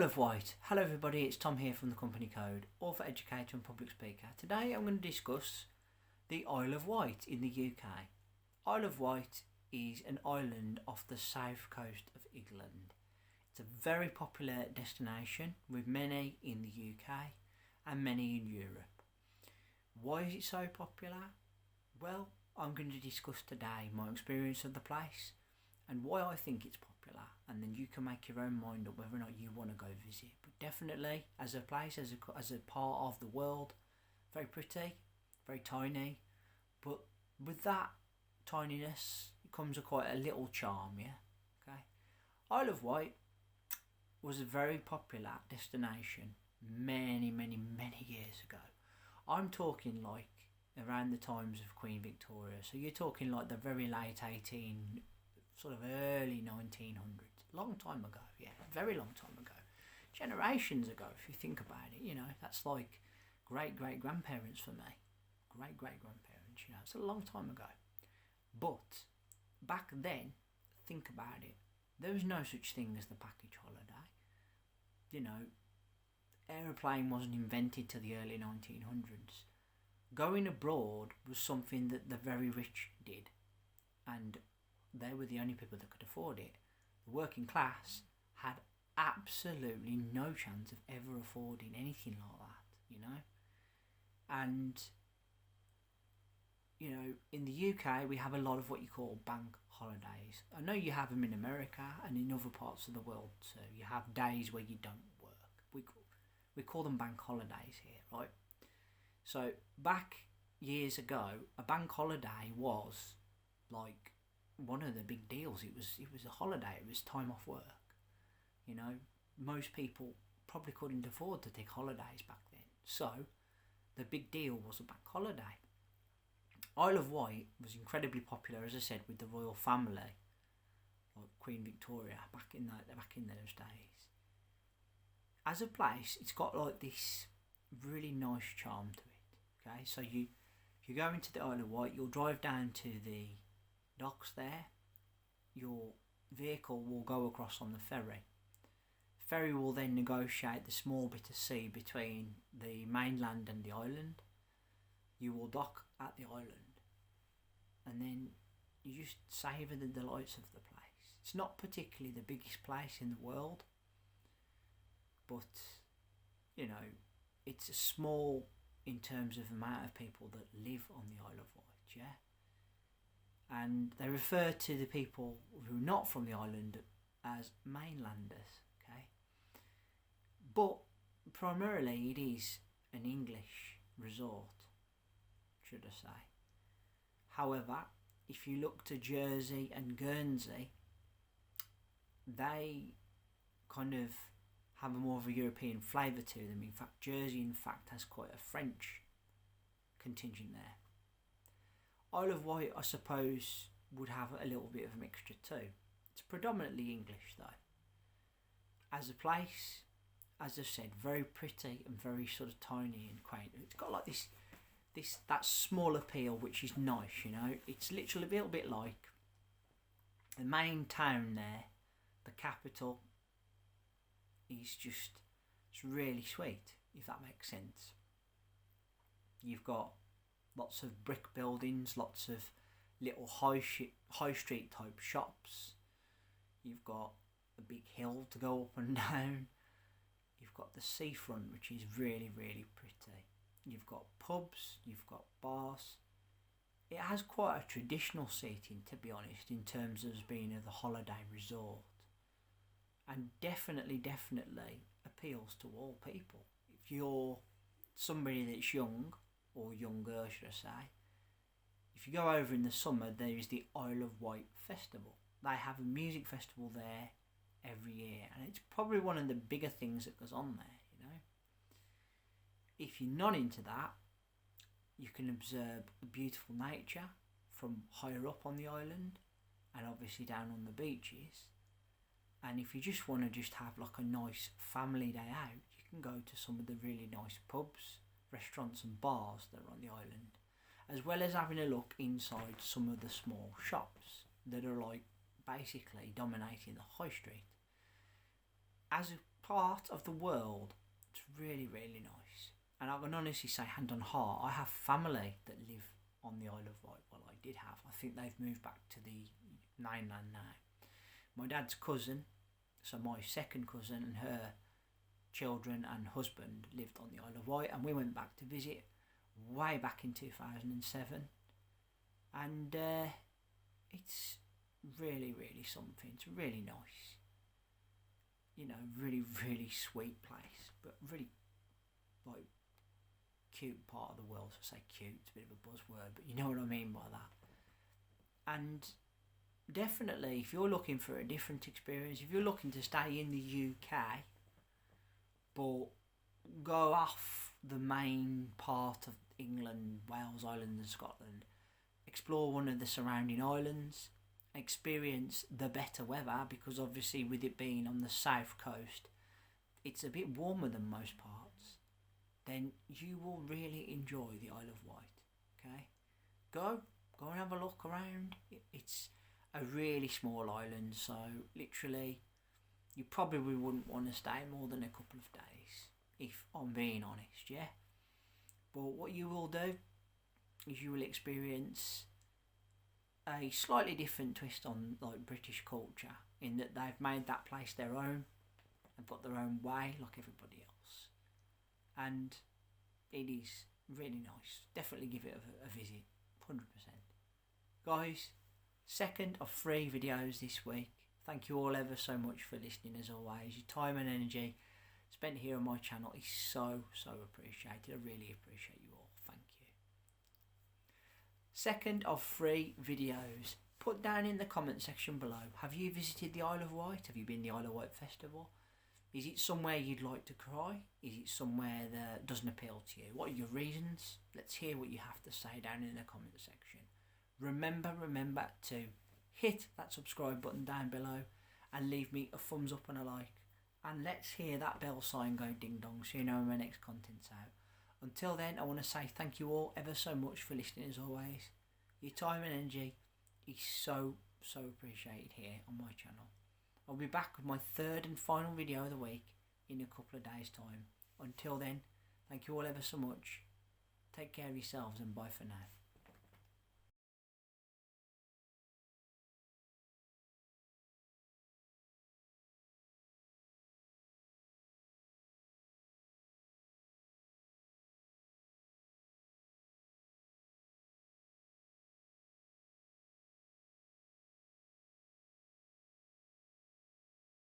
of Wight. Hello everybody, it's Tom here from the Company Code, author, educator and public speaker. Today I'm going to discuss the Isle of Wight in the UK. Isle of Wight is an island off the south coast of England. It's a very popular destination with many in the UK and many in Europe. Why is it so popular? Well, I'm going to discuss today my experience of the place and why I think it's popular, and then you can make your own mind up whether or not you want to go visit. But definitely, as a place, as a part of the world, very pretty, very tiny, but with that tininess comes quite a little charm, yeah? Okay. Isle of Wight was a very popular destination many years ago. I'm talking like around the times of Queen Victoria, so you're talking like the very late early 1900s, long time ago, yeah, very long time ago, generations ago if you think about it, that's like great grandparents for me, great grandparents, it's a long time ago. But back then, think about it, there was no such thing as the package holiday. Aeroplane wasn't invented till the early 1900s. Going abroad was something that the very rich did, and they were the only people that could afford it. The working class had absolutely no chance of ever affording anything like that, And, in the UK, we have a lot of what you call bank holidays. I know you have them in America and in other parts of the world too. You have days where you don't work. We call them bank holidays here, right? So back years ago, a bank holiday was like one of the big deals. It was a holiday. It was time off work. Most people probably couldn't afford to take holidays back then. So the big deal was a bank holiday. Isle of Wight was incredibly popular, as I said, with the royal family, like Queen Victoria back in those days. As a place, it's got like this really nice charm to it. Okay, so you go into the Isle of Wight, you'll drive down to the docks there. Your vehicle will go across on the ferry. Ferry will then negotiate the small bit of sea between the mainland and the island. You will dock at the island, and then you just savour the delights of the place. It's not particularly the biggest place in the world, but it's a small in terms of amount of people that live on the Isle of Wight, yeah? And they refer to the people who are not from the island as mainlanders, okay? But primarily it is an English resort, should I say. However, if you look to Jersey and Guernsey, they kind of have a more of a European flavour to them. In fact, Jersey has quite a French contingent there. Isle of Wight, I suppose, would have a little bit of a mixture too. It's predominantly English though. As a place, as I've said, very pretty and very sort of tiny and quaint. It's got like that small appeal, which is nice, It's literally a little bit like the main town there, the capital, is just, it's really sweet, if that makes sense. You've got lots of brick buildings, lots of little high street type shops. You've got a big hill to go up and down. You've got the seafront, which is really pretty. You've got pubs, you've got bars. It has quite a traditional setting, to be honest, in terms of being a holiday resort. And definitely appeals to all people. If you're somebody that's young, or younger should I say, if you go over in the summer, there is the Isle of Wight Festival. They have a music festival there every year, and it's probably one of the bigger things that goes on there, If you're not into that, you can observe the beautiful nature from higher up on the island, and obviously down on the beaches. And if you just want to have like a nice family day out, you can go to some of the really nice pubs, restaurants and bars that are on the island, as well as having a look inside some of the small shops that are like basically dominating the high street. As a part of the world. It's really, really nice. And I can honestly say, hand on heart, I have family that live on the Isle of Wight. Well, I did have. I think they've moved back to the mainland now. My dad's cousin, so my second cousin, and her children and husband lived on the Isle of Wight, and we went back to visit way back in 2007. And it's really, really something. It's really nice. You know, really, really sweet place, but really, like, cute part of the world. So I say cute, it's a bit of a buzzword, but you know what I mean by that. And definitely, if you're looking for a different experience, if you're looking to stay in the UK, but go off the main part of England, Wales, Ireland and Scotland, explore one of the surrounding islands, experience the better weather, because obviously with it being on the south coast, it's a bit warmer than most parts, then you will really enjoy the Isle of Wight. Okay, go and have a look around. It's a really small island, so literally you probably wouldn't want to stay more than a couple of days, if I'm being honest, yeah. But what you will do is you will experience a slightly different twist on like British culture, in that they've made that place their own and got their own way like everybody else, and it is really nice. Definitely give it a visit, 100%. Guys, second of 3 videos this week. Thank you all ever so much for listening as always. Your time and energy spent here on my channel is so appreciated. I really appreciate you all. Thank you. Second of 3 videos. Put down in the comment section below, have you visited the Isle of Wight? Have you been to the Isle of Wight Festival? Is it somewhere you'd like to cry? Is it somewhere that doesn't appeal to you? What are your reasons? Let's hear what you have to say down in the comment section. Remember to hit that subscribe button down below and leave me a thumbs up and a like. And let's hear that bell sign go ding dong so you know when my next content's out. Until then, I want to say thank you all ever so much for listening as always. Your time and energy is so appreciated here on my channel. I'll be back with my 3rd and final video of the week in a couple of days' time. Until then, thank you all ever so much. Take care of yourselves and bye for now.